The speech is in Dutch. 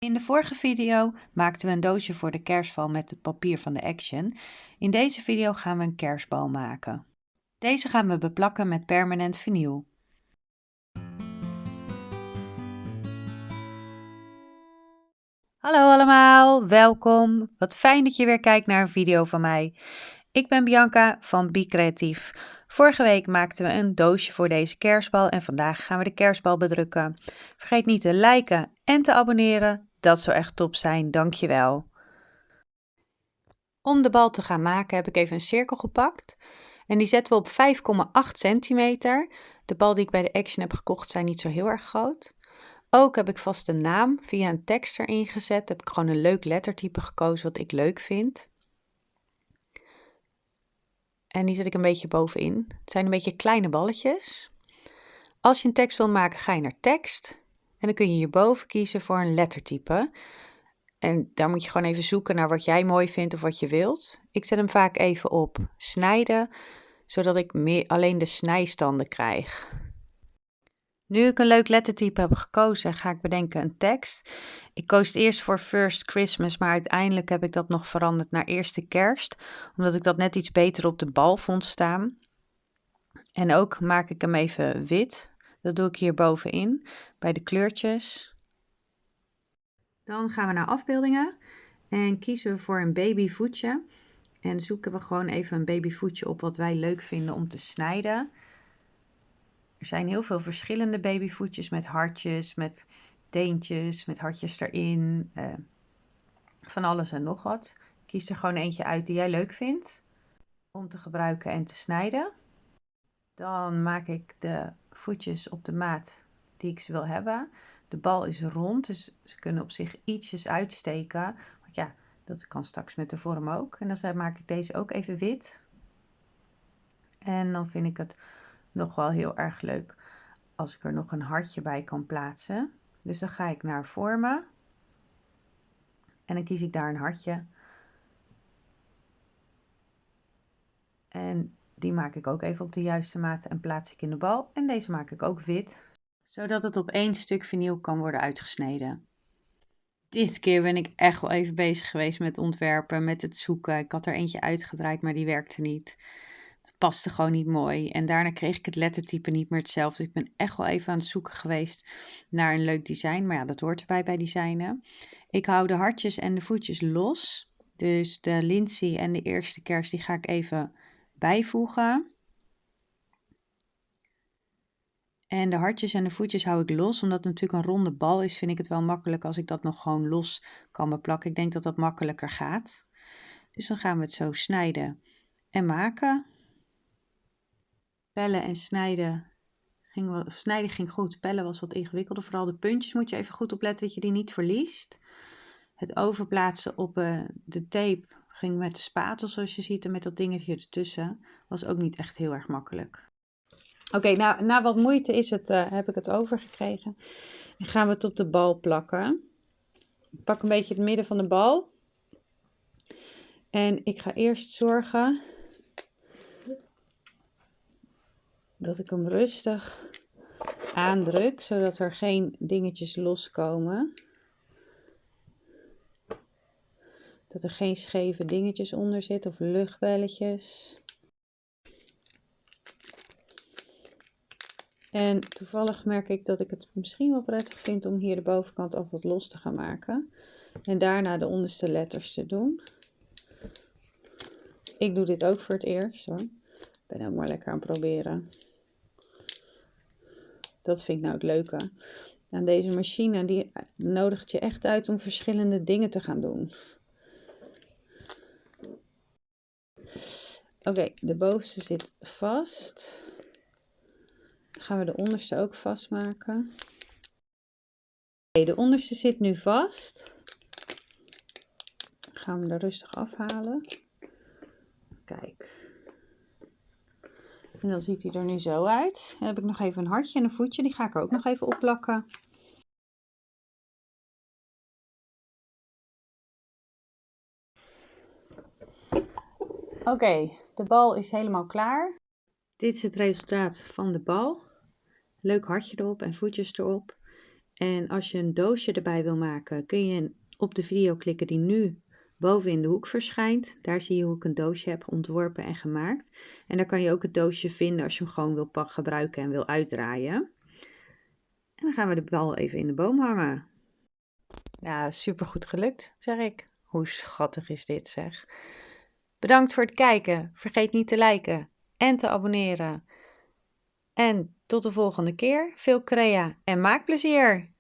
In de vorige video maakten we een doosje voor de kerstbal met het papier van de Action. In deze video gaan we een kerstbal maken. Deze gaan we beplakken met permanent vinyl. Hallo allemaal, welkom. Wat fijn dat je weer kijkt naar een video van mij. Ik ben Bianca van Be Creatief. Vorige week maakten we een doosje voor deze kerstbal en vandaag gaan we de kerstbal bedrukken. Vergeet niet te liken en te abonneren, dat zou echt top zijn, dankjewel. Om de bal te gaan maken heb ik even een cirkel gepakt en die zetten we op 5,8 centimeter. De bal die ik bij de Action heb gekocht zijn niet zo heel erg groot. Ook heb ik vast een naam via een tekst erin gezet. Heb ik gewoon een leuk lettertype gekozen wat ik leuk vind. En die zet ik een beetje bovenin. Het zijn een beetje kleine balletjes. Als je een tekst wil maken, ga je naar tekst. En dan kun je hierboven kiezen voor een lettertype. En daar moet je gewoon even zoeken naar wat jij mooi vindt of wat je wilt. Ik zet hem vaak even op snijden, zodat ik alleen de snijstanden krijg. Nu ik een leuk lettertype heb gekozen, ga ik bedenken een tekst. Ik koos het eerst voor First Christmas, maar uiteindelijk heb ik dat nog veranderd naar Eerste Kerst, omdat ik dat net iets beter op de bal vond staan. En ook maak ik hem even wit. Dat doe ik hier bovenin, bij de kleurtjes. Dan gaan we naar afbeeldingen en kiezen we voor een babyvoetje. En zoeken we gewoon even een babyvoetje op wat wij leuk vinden om te snijden. Er zijn heel veel verschillende babyvoetjes met hartjes, met teentjes, met hartjes erin. Van alles en nog wat. Kies er gewoon eentje uit die jij leuk vindt om te gebruiken en te snijden. Dan maak ik de voetjes op de maat die ik ze wil hebben. De bal is rond, dus ze kunnen op zich ietsjes uitsteken. Want ja, dat kan straks met de vorm ook. En dan maak ik deze ook even wit. En dan vind ik het nog wel heel erg leuk als ik er nog een hartje bij kan plaatsen. Dus dan ga ik naar vormen. En dan kies ik daar een hartje. En die maak ik ook even op de juiste maat en plaats ik in de bal. En deze maak ik ook wit, zodat het op één stuk vinyl kan worden uitgesneden. Dit keer ben ik echt wel even bezig geweest met ontwerpen, met het zoeken. Ik had er eentje uitgedraaid, maar die werkte niet. Het paste gewoon niet mooi. En daarna kreeg ik het lettertype niet meer hetzelfde. Dus ik ben echt wel even aan het zoeken geweest naar een leuk design. Maar ja, dat hoort erbij bij designen. Ik hou de hartjes en de voetjes los. Dus de Lindsay en de Eerste Kerst, die ga ik even bijvoegen. En de hartjes en de voetjes hou ik los. Omdat het natuurlijk een ronde bal is, vind ik het wel makkelijk als ik dat nog gewoon los kan beplakken. Ik denk dat dat makkelijker gaat. Dus dan gaan we het zo snijden en maken. Pellen en snijden ging goed. Pellen was wat ingewikkelder. Vooral de puntjes moet je even goed opletten dat je die niet verliest. Het overplaatsen op de tape ging met de spatel zoals je ziet. En met dat dingetje ertussen was ook niet echt heel erg makkelijk. Oké, nou, na wat moeite heb ik het overgekregen. En gaan we het op de bal plakken. Ik pak een beetje het midden van de bal. En ik ga eerst zorgen dat ik hem rustig aandruk, zodat er geen dingetjes loskomen. Dat er geen scheve dingetjes onder zitten of luchtbelletjes. En toevallig merk ik dat ik het misschien wel prettig vind om hier de bovenkant af wat los te gaan maken. En daarna de onderste letters te doen. Ik doe dit ook voor het eerst hoor. Ik ben ook maar lekker aan het proberen. Dat vind ik nou het leuke. En deze machine die nodigt je echt uit om verschillende dingen te gaan doen. Oké, de bovenste zit vast. Dan gaan we de onderste ook vastmaken. Oké, de onderste zit nu vast. Dan gaan we hem er rustig afhalen. Kijk. En dan ziet hij er nu zo uit. Dan heb ik nog even een hartje en een voetje. Die ga ik er ook nog even opplakken. Oké, de bal is helemaal klaar. Dit is het resultaat van de bal. Leuk hartje erop en voetjes erop. En als je een doosje erbij wil maken, kun je op de video klikken die nu boven in de hoek verschijnt. Daar zie je hoe ik een doosje heb ontworpen en gemaakt. En daar kan je ook het doosje vinden als je hem gewoon wil gebruiken en wil uitdraaien. En dan gaan we de bal even in de boom hangen. Ja, supergoed gelukt, zeg ik. Hoe schattig is dit, zeg. Bedankt voor het kijken. Vergeet niet te liken en te abonneren. En tot de volgende keer. Veel crea en maakplezier!